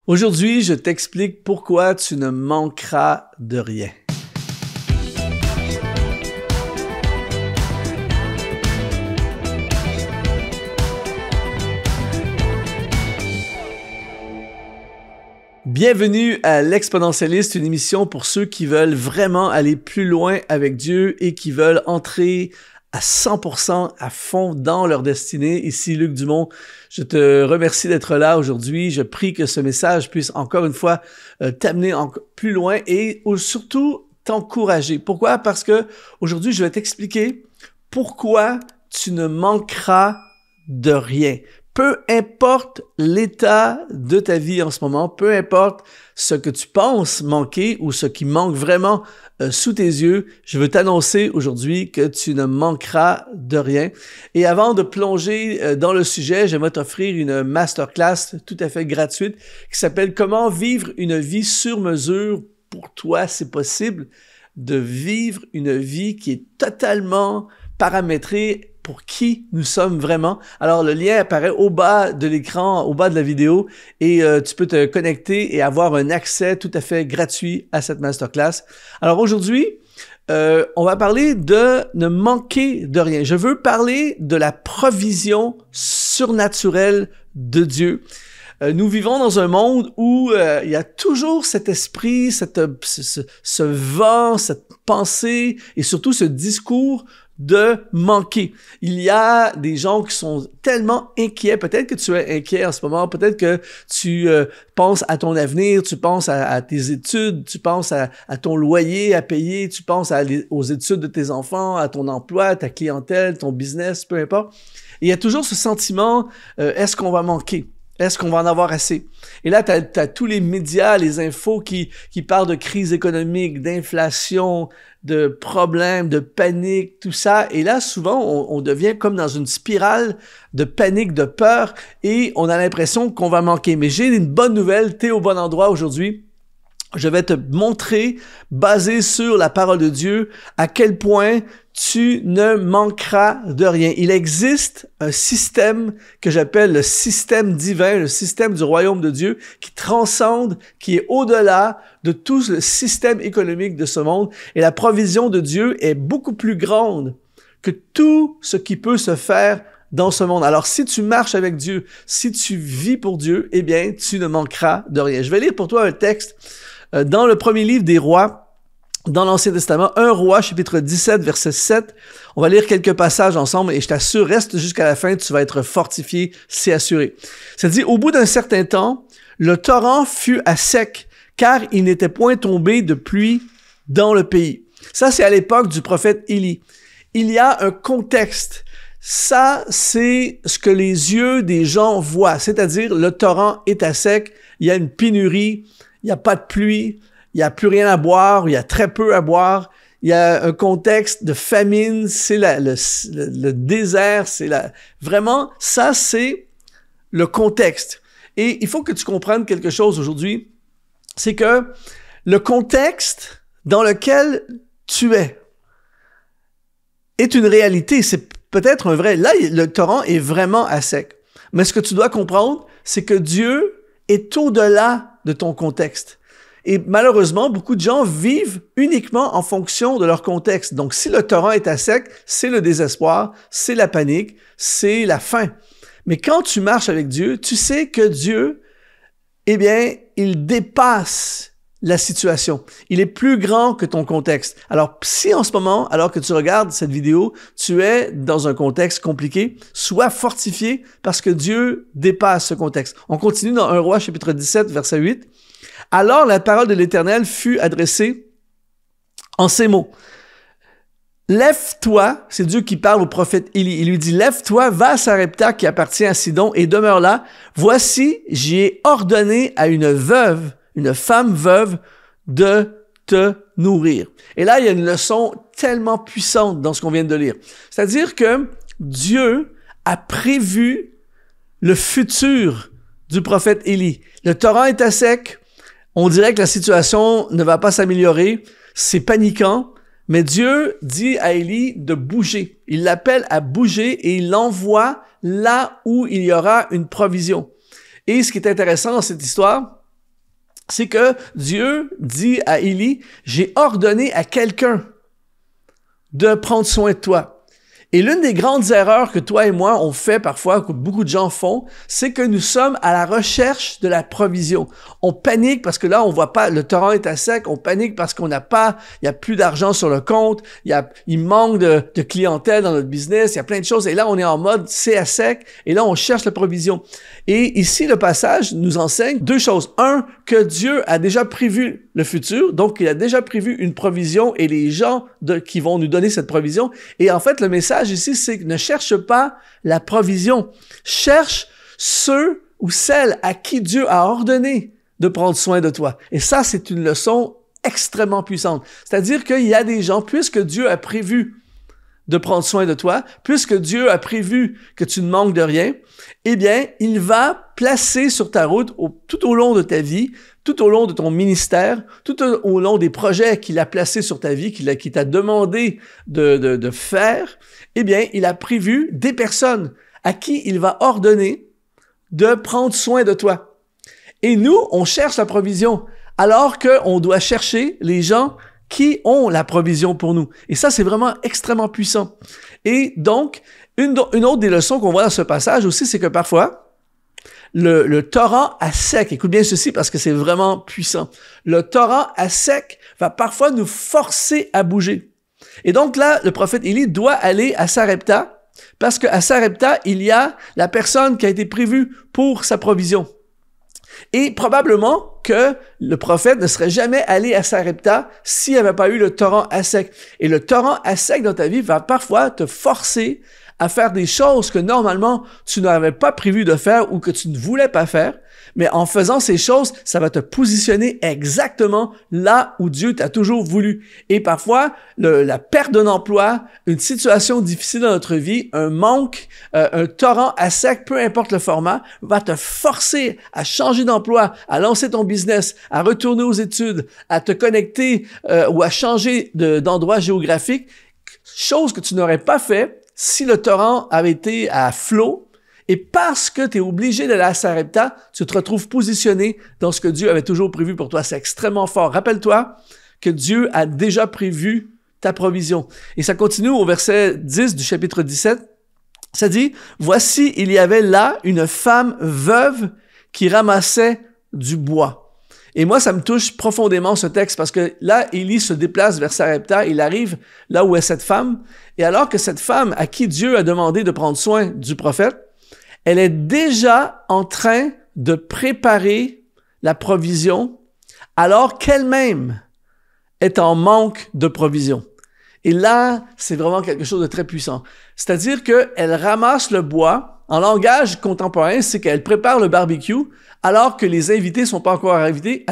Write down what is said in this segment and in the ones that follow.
Aujourd'hui, je t'explique pourquoi tu ne manqueras de rien. Bienvenue à l'Exponentialiste, une émission pour ceux qui veulent vraiment aller plus loin avec Dieu et qui veulent entrer à 100% à fond dans leur destinée. Ici Luc Dumont, je te remercie d'être là aujourd'hui. Je prie que ce message puisse encore une fois t'amener plus loin et surtout t'encourager. Pourquoi? Parce que aujourd'hui, je vais t'expliquer pourquoi tu ne manqueras de rien. Peu importe l'état de ta vie en ce moment, peu importe ce que tu penses manquer ou ce qui manque vraiment sous tes yeux, je veux t'annoncer aujourd'hui que tu ne manqueras de rien. Et avant de plonger dans le sujet, j'aimerais t'offrir une masterclass tout à fait gratuite qui s'appelle « Comment vivre une vie sur mesure pour toi, c'est possible de vivre une vie qui est totalement paramétrée pour qui nous sommes vraiment. » Alors, le lien apparaît au bas de l'écran, au bas de la vidéo, et tu peux te connecter et avoir un accès tout à fait gratuit à cette masterclass. Alors, aujourd'hui, on va parler de ne manquer de rien. Je veux parler de la provision surnaturelle de Dieu. Nous vivons dans un monde où il y a toujours cet esprit, ce vent, cette pensée et surtout ce discours de manquer. Il y a des gens qui sont tellement inquiets. Peut-être que tu es inquiet en ce moment. Peut-être que tu penses à ton avenir, tu penses à tes études, tu penses à ton loyer à payer, tu penses aux études de tes enfants, à ton emploi, ta clientèle, ton business, peu importe. Et il y a toujours ce sentiment, est-ce qu'on va manquer? Est-ce qu'on va en avoir assez? Et là, tu as tous les médias, les infos qui parlent de crise économique, d'inflation, de problèmes, de panique, tout ça. Et là, souvent, on devient comme dans une spirale de panique, de peur, et on a l'impression qu'on va manquer. Mais j'ai une bonne nouvelle, tu es au bon endroit aujourd'hui. Je vais te montrer, basé sur la parole de Dieu, à quel point tu ne manqueras de rien. Il existe un système que j'appelle le système divin, le système du royaume de Dieu, qui transcende, qui est au-delà de tout le système économique de ce monde. Et la provision de Dieu est beaucoup plus grande que tout ce qui peut se faire dans ce monde. Alors, si tu marches avec Dieu, si tu vis pour Dieu, eh bien, tu ne manqueras de rien. Je vais lire pour toi un texte dans le premier livre des rois, dans l'Ancien Testament, 1 Roi, chapitre 17, verset 7. On va lire quelques passages ensemble et je t'assure, reste jusqu'à la fin, tu vas être fortifié, c'est assuré. Ça dit, au bout d'un certain temps, le torrent fut à sec, car il n'était point tombé de pluie dans le pays. Ça, c'est à l'époque du prophète Élie. Il y a un contexte. Ça, c'est ce que les yeux des gens voient, c'est-à-dire le torrent est à sec, il y a une pénurie, il n'y a pas de pluie, il n'y a plus rien à boire, il y a très peu à boire, il y a un contexte de famine, c'est le désert, vraiment, ça c'est le contexte. Et il faut que tu comprennes quelque chose aujourd'hui, c'est que le contexte dans lequel tu es est une réalité, c'est peut-être un vrai. Là, le torrent est vraiment à sec. Mais ce que tu dois comprendre, c'est que Dieu est au-delà de ton contexte. Et malheureusement, beaucoup de gens vivent uniquement en fonction de leur contexte. Donc, si le torrent est à sec, c'est le désespoir, c'est la panique, c'est la faim. Mais quand tu marches avec Dieu, tu sais que Dieu, eh bien, il dépasse la situation. Il est plus grand que ton contexte. Alors, si en ce moment, alors que tu regardes cette vidéo, tu es dans un contexte compliqué, sois fortifié parce que Dieu dépasse ce contexte. On continue dans 1 Roi, chapitre 17, verset 8. Alors, la parole de l'Éternel fut adressée en ces mots. Lève-toi, c'est Dieu qui parle au prophète Élie. Il lui dit, lève-toi, va à Sarepta qui appartient à Sidon et demeure là. Voici, j'y ai ordonné à une veuve, une femme veuve, de te nourrir. Et là, il y a une leçon tellement puissante dans ce qu'on vient de lire. C'est-à-dire que Dieu a prévu le futur du prophète Élie. Le torrent est à sec. On dirait que la situation ne va pas s'améliorer. C'est paniquant. Mais Dieu dit à Élie de bouger. Il l'appelle à bouger et il l'envoie là où il y aura une provision. Et ce qui est intéressant dans cette histoire, c'est que Dieu dit à Élie, j'ai ordonné à quelqu'un de prendre soin de toi. Et l'une des grandes erreurs que toi et moi on fait parfois, que beaucoup de gens font, c'est que nous sommes à la recherche de la provision. On panique parce que là, on voit pas, le torrent est à sec, on panique parce qu'on n'a pas, il y a plus d'argent sur le compte, il manque de clientèle dans notre business, il y a plein de choses. Et là, on est en mode c'est à sec, et là, on cherche la provision. Et ici, le passage nous enseigne deux choses. Un, que Dieu a déjà prévu le futur, donc il a déjà prévu une provision et les gens qui vont nous donner cette provision. Et en fait, le message ici, c'est que ne cherche pas la provision. Cherche ceux ou celles à qui Dieu a ordonné de prendre soin de toi. Et ça, c'est une leçon extrêmement puissante. C'est-à-dire qu'il y a des gens, puisque Dieu a prévu de prendre soin de toi, puisque Dieu a prévu que tu ne manques de rien, eh bien, il va placer sur ta route, tout au long de ta vie, tout au long de ton ministère, tout au long des projets qu'il a placés sur ta vie, qu'il t'a demandé de faire, eh bien, il a prévu des personnes à qui il va ordonner de prendre soin de toi. Et nous, on cherche la provision, alors qu'on doit chercher les gens qui ont la provision pour nous. Et ça, c'est vraiment extrêmement puissant. Et donc, une autre des leçons qu'on voit dans ce passage aussi, c'est que parfois, le torrent à sec, écoute bien ceci parce que c'est vraiment puissant, le torrent à sec va parfois nous forcer à bouger. Et donc là, le prophète Élie doit aller à Sarepta parce qu'à Sarepta, il y a la personne qui a été prévue pour sa provision. Et probablement que le prophète ne serait jamais allé à Sarepta s'il n'y avait pas eu le torrent à sec. Et le torrent à sec dans ta vie va parfois te forcer à faire des choses que normalement tu n'avais pas prévu de faire ou que tu ne voulais pas faire. Mais en faisant ces choses, ça va te positionner exactement là où Dieu t'a toujours voulu. Et parfois, la perte d'un emploi, une situation difficile dans notre vie, un manque, un torrent à sec, peu importe le format, va te forcer à changer d'emploi, à lancer ton business, à retourner aux études, à te connecter ou à changer d'endroit géographique, chose que tu n'aurais pas fait si le torrent avait été à flot. Et parce que tu es obligé d'aller à Sarepta, tu te retrouves positionné dans ce que Dieu avait toujours prévu pour toi. C'est extrêmement fort. Rappelle-toi que Dieu a déjà prévu ta provision. Et ça continue au verset 10 du chapitre 17. Ça dit, « Voici, il y avait là une femme veuve qui ramassait du bois. » Et moi, ça me touche profondément ce texte parce que là, Élie se déplace vers Sarepta, il arrive là où est cette femme. Et alors que cette femme à qui Dieu a demandé de prendre soin du prophète, elle est déjà en train de préparer la provision alors qu'elle-même est en manque de provision. Et là, c'est vraiment quelque chose de très puissant. C'est-à-dire qu'elle ramasse le bois. En langage contemporain, c'est qu'elle prépare le barbecue alors que les invités sont pas encore arrivés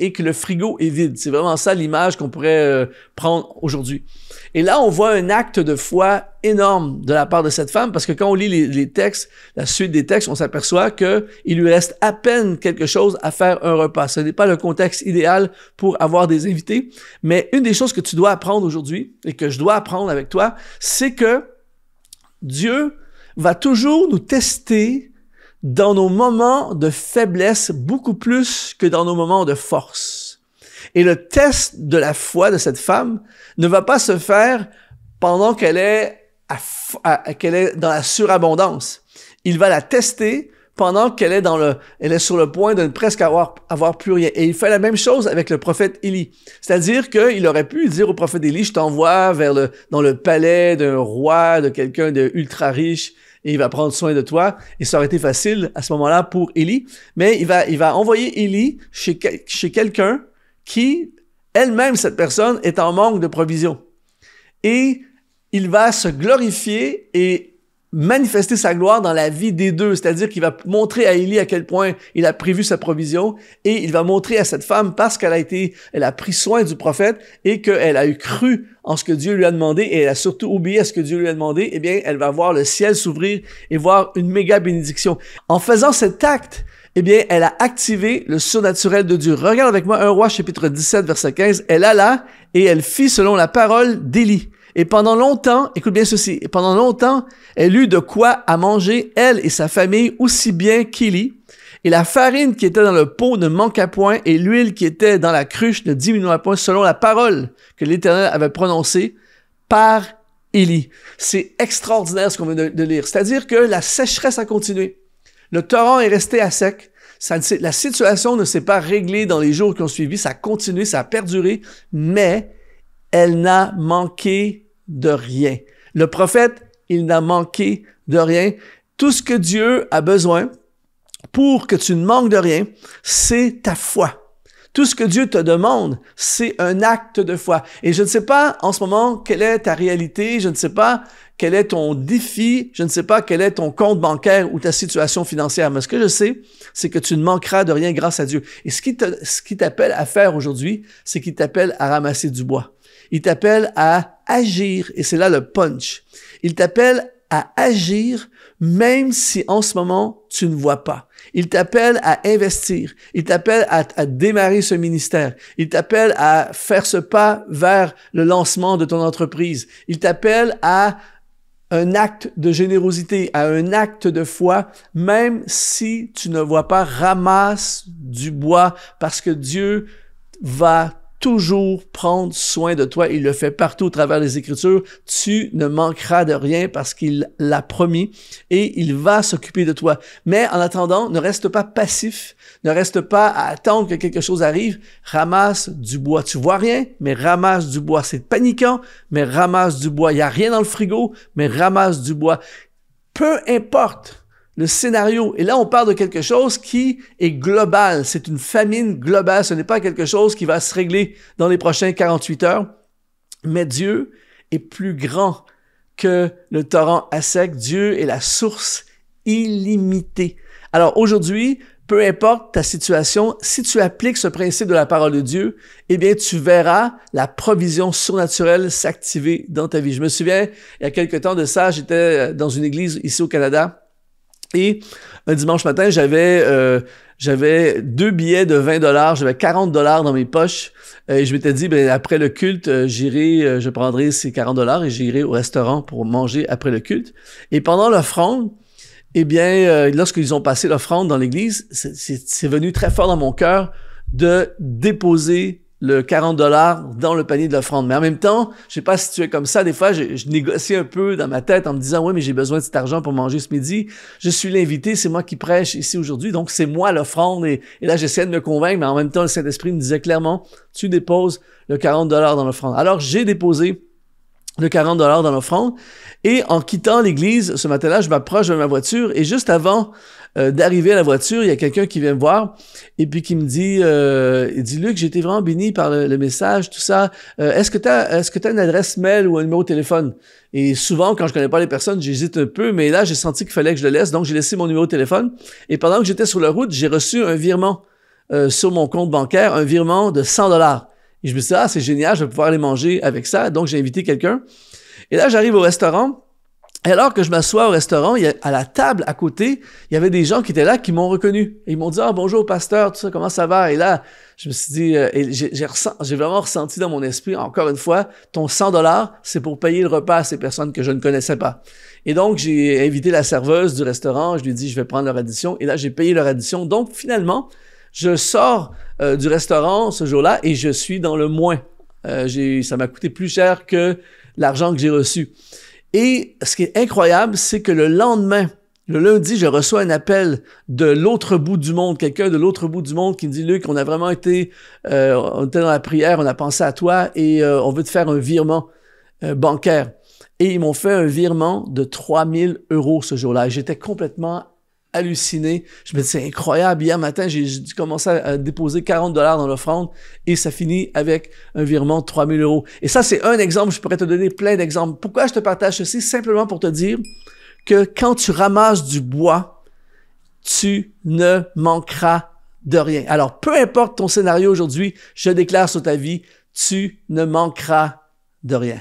et que le frigo est vide. C'est vraiment ça l'image qu'on pourrait prendre aujourd'hui. Et là, on voit un acte de foi énorme de la part de cette femme parce que quand on lit les textes, la suite des textes, on s'aperçoit qu'il lui reste à peine quelque chose à faire un repas. Ce n'est pas le contexte idéal pour avoir des invités, mais une des choses que tu dois apprendre aujourd'hui et que je dois apprendre avec toi, c'est que Dieu va toujours nous tester dans nos moments de faiblesse beaucoup plus que dans nos moments de force. Et le test de la foi de cette femme ne va pas se faire pendant qu'elle est dans la surabondance. Il va la tester pendant qu'elle est elle est sur le point de presque avoir plus rien. Et il fait la même chose avec le prophète Élie. C'est-à-dire qu'il aurait pu dire au prophète Élie, je t'envoie dans le palais d'un roi, de quelqu'un de ultra riche, et il va prendre soin de toi. Et ça aurait été facile à ce moment-là pour Élie. Mais il va envoyer Élie chez quelqu'un qui, elle-même, cette personne, est en manque de provision. Et il va se glorifier et manifester sa gloire dans la vie des deux. C'est-à-dire qu'il va montrer à Élie à quel point il a prévu sa provision et il va montrer à cette femme parce elle a pris soin du prophète et qu'elle a eu cru en ce que Dieu lui a demandé et elle a surtout obéi à ce que Dieu lui a demandé, eh bien, elle va voir le ciel s'ouvrir et voir une méga bénédiction. En faisant cet acte, eh bien, elle a activé le surnaturel de Dieu. Regarde avec moi 1 Roi chapitre 17, verset 15. Elle alla et elle fit selon la parole d'Élie. Et pendant longtemps, écoute bien ceci, et pendant longtemps, elle eut de quoi à manger, elle et sa famille, aussi bien qu'Élie. Et la farine qui était dans le pot ne manqua point, et l'huile qui était dans la cruche ne diminua point, selon la parole que l'Éternel avait prononcée par Élie. C'est extraordinaire ce qu'on vient de lire. C'est-à-dire que la sécheresse a continué. Le torrent est resté à sec. La situation ne s'est pas réglée dans les jours qui ont suivi. Ça a continué, ça a perduré, mais elle n'a manqué de rien. Le prophète, il n'a manqué de rien. Tout ce que Dieu a besoin pour que tu ne manques de rien, c'est ta foi. Tout ce que Dieu te demande, c'est un acte de foi. Et je ne sais pas en ce moment quelle est ta réalité, je ne sais pas quel est ton défi, je ne sais pas quel est ton compte bancaire ou ta situation financière, mais ce que je sais, c'est que tu ne manqueras de rien grâce à Dieu. Et ce qui t'appelle à faire aujourd'hui, c'est qu'il t'appelle à ramasser du bois. Il t'appelle à agir, et c'est là le punch. Il t'appelle à agir même si en ce moment tu ne vois pas. Il t'appelle à investir. Il t'appelle à démarrer ce ministère. Il t'appelle à faire ce pas vers le lancement de ton entreprise. Il t'appelle à un acte de générosité, à un acte de foi, même si tu ne vois pas, ramasse du bois parce que Dieu va toujours prendre soin de toi. Il le fait partout au travers des Écritures. Tu ne manqueras de rien parce qu'il l'a promis et il va s'occuper de toi. Mais en attendant, ne reste pas passif, ne reste pas à attendre que quelque chose arrive. Ramasse du bois. Tu vois rien, mais ramasse du bois. C'est paniquant, mais ramasse du bois. Il n'y a rien dans le frigo, mais ramasse du bois. Peu importe le scénario. Et là, on parle de quelque chose qui est global. C'est une famine globale. Ce n'est pas quelque chose qui va se régler dans les prochains 48 heures. Mais Dieu est plus grand que le torrent à sec. Dieu est la source illimitée. Alors aujourd'hui, peu importe ta situation, si tu appliques ce principe de la parole de Dieu, eh bien, tu verras la provision surnaturelle s'activer dans ta vie. Je me souviens, il y a quelque temps de ça, j'étais dans une église ici au Canada. Et un dimanche matin, j'avais 2 billets de 20$, j'avais 40$ dans mes poches. Et je m'étais dit, ben après le culte, je prendrai ces 40$ et j'irai au restaurant pour manger après le culte. Et pendant l'offrande, eh bien, lorsqu'ils ont passé l'offrande dans l'église, c'est venu très fort dans mon cœur de déposer le 40$ dans le panier de l'offrande. Mais en même temps, je sais pas si tu es comme ça, des fois, je négocie un peu dans ma tête en me disant, oui, mais j'ai besoin de cet argent pour manger ce midi. Je suis l'invité, c'est moi qui prêche ici aujourd'hui, donc c'est moi l'offrande. Et là, j'essaie de me convaincre, mais en même temps, le Saint-Esprit me disait clairement, tu déposes le 40$ dans l'offrande. Alors, j'ai déposé le 40$ dans l'offrande. Et en quittant l'église, ce matin-là, je m'approche de ma voiture et juste avant d'arriver à la voiture, il y a quelqu'un qui vient me voir et puis qui me dit, il dit, Luc, j'ai été vraiment béni par le message, tout ça. Est-ce que t'as une adresse mail ou un numéro de téléphone? Et souvent, quand je connais pas les personnes, j'hésite un peu, mais là, j'ai senti qu'il fallait que je le laisse, donc j'ai laissé mon numéro de téléphone. Et pendant que j'étais sur la route, j'ai reçu un virement sur mon compte bancaire, un virement de 100$. Et je me suis dit, c'est génial, je vais pouvoir aller manger avec ça. Donc, j'ai invité quelqu'un. Et là, j'arrive au restaurant. Et alors que je m'assois au restaurant, à la table à côté, il y avait des gens qui étaient là qui m'ont reconnu. Et ils m'ont dit, bonjour pasteur, tout ça, comment ça va? Et là, je me suis dit, et j'ai vraiment ressenti dans mon esprit, encore une fois, ton 100$, c'est pour payer le repas à ces personnes que je ne connaissais pas. Et donc, j'ai invité la serveuse du restaurant, je lui ai dit, je vais prendre leur addition. Et là, j'ai payé leur addition. Donc, finalement, je sors du restaurant ce jour-là et je suis dans le moins. Ça m'a coûté plus cher que l'argent que j'ai reçu. Et ce qui est incroyable, c'est que le lendemain, le lundi, je reçois un appel de l'autre bout du monde, quelqu'un de l'autre bout du monde qui me dit, Luc, on a vraiment été, on était dans la prière, on a pensé à toi et on veut te faire un virement bancaire. Et ils m'ont fait un virement de 3000€ ce jour-là. Et j'étais complètement halluciné. Je me dis, c'est incroyable. Hier matin, j'ai commencé à déposer 40$ dans l'offrande et ça finit avec un virement de 3000€. Et ça, c'est un exemple. Je pourrais te donner plein d'exemples. Pourquoi je te partage ceci? Simplement pour te dire que quand tu ramasses du bois, tu ne manqueras de rien. Alors, peu importe ton scénario aujourd'hui, je déclare sur ta vie, tu ne manqueras de rien.